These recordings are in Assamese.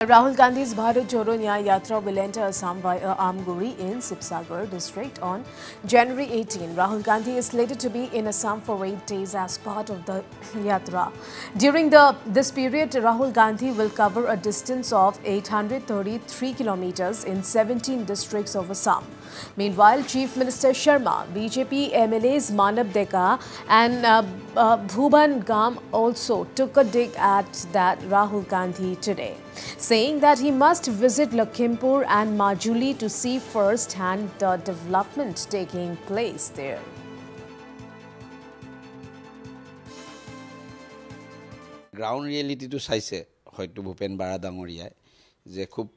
Rahul Gandhi's Bharat Jodo Nyaya Yatra will enter Assam via Amguri in Sibsagar district on January 18. Rahul Gandhi is slated to be in Assam for 8 days as part of the Yatra. During this period, Rahul Gandhi will cover a distance of 833 kilometers in 17 districts of Assam. Meanwhile, Chief Minister Sharma, BJP MLAs Manab Deka and Bhuban Gam also took a dig at that Rahul Gandhi today, saying that he must visit Lakhimpur and Majuli to see first-hand the development taking place there. Ground reality to saise hoyto Bhupen Bara Dangoriya je khub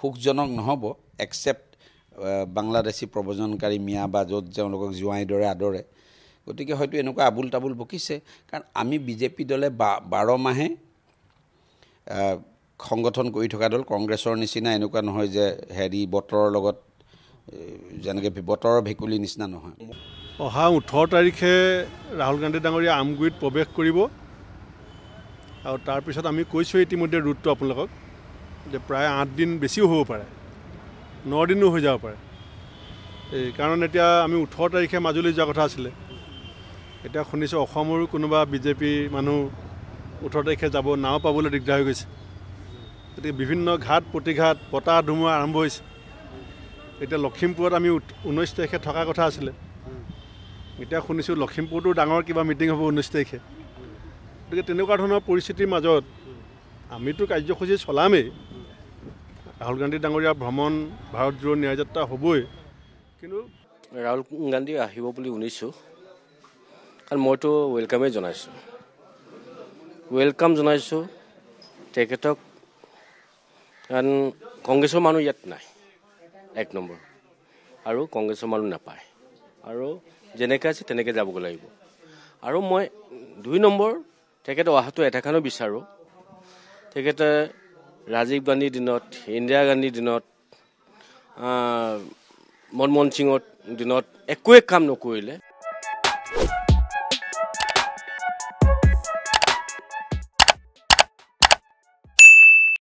hukjonok nohobo except Bangladeshi probojonkari miya ba jot jeologok juai dore adore gotike hoyto enuka abul tabul bokise karon ami BJP dole 12 mahe সংগঠন কৰি থকা দল কংগ্ৰেছৰ নিচিনা এনেকুৱা নহয় যে হেৰি বটৰৰ লগত জনকে বটৰৰ ভেকুলি নিচিনা নহয় অহা 18 তাৰিখে ৰাহুল গান্ধী ডাঙৰীয়া আমগুৰিত প্ৰৱেশ কৰিব আৰু তাৰ পিছত আমি কৈছো ইতিমধ্যে ৰুটটো আপোনালোকক যে প্ৰায় 8 দিন বেছিও হ'ব পাৰে 9 দিনো হৈ যাব পাৰে এই কাৰণ এতিয়া আমি 18 তাৰিখে মাজুলী যোৱা কথা আছিল এতিয়া শুনিছো অসমৰো কোনোবা বিজেপি মানুহ 18 তাৰিখে যাব নাও পাবলৈ দিগদাৰ হৈ গৈছে এতিয়া বিভিন্ন ঘাট প্ৰতিঘাট পতা ধুমুহা আৰম্ভ হৈছে এতিয়া লখিমপুৰত আমি 19 তাৰিখে থকা কথা আছিল এতিয়া শুনিছো লখিমপুৰটো ডাঙৰ কিবা মিটিং হ'ব 19 তাৰিখে গতিকে তেনেকুৱা ধৰণৰ পৰিস্থিতিৰ মাজত আমিতো কাৰ্যসূচী চলামেই ৰাহুল গান্ধী ডাঙৰীয়া ভ্ৰমণ ভাৰত জোড়ো ন্যায় যাত্ৰা হ'বই কিন্তু ৰাহুল গান্ধী আহিব বুলি শুনিছো কাৰণ মইতো ওয়েলকামে জনাইছো ওয়েলকাম জনাইছো তেখেতক কাৰণ কংগ্ৰেছৰ মানুহ ইয়াত নাই এক নম্বৰ আৰু কংগ্ৰেছৰ মানুহ নাপায় আৰু যেনেকৈ আছে তেনেকৈ যাব লাগিব আৰু মই 2 নম্বৰ তেখেতে অহাটো এটাখানো বিচাৰো তেখেতে ৰাজীৱ গান্ধীৰ দিনত ইন্দিৰা গান্ধীৰ দিনত মনমোহন সিঙৰ দিনত একোৱে কাম নকৰিলে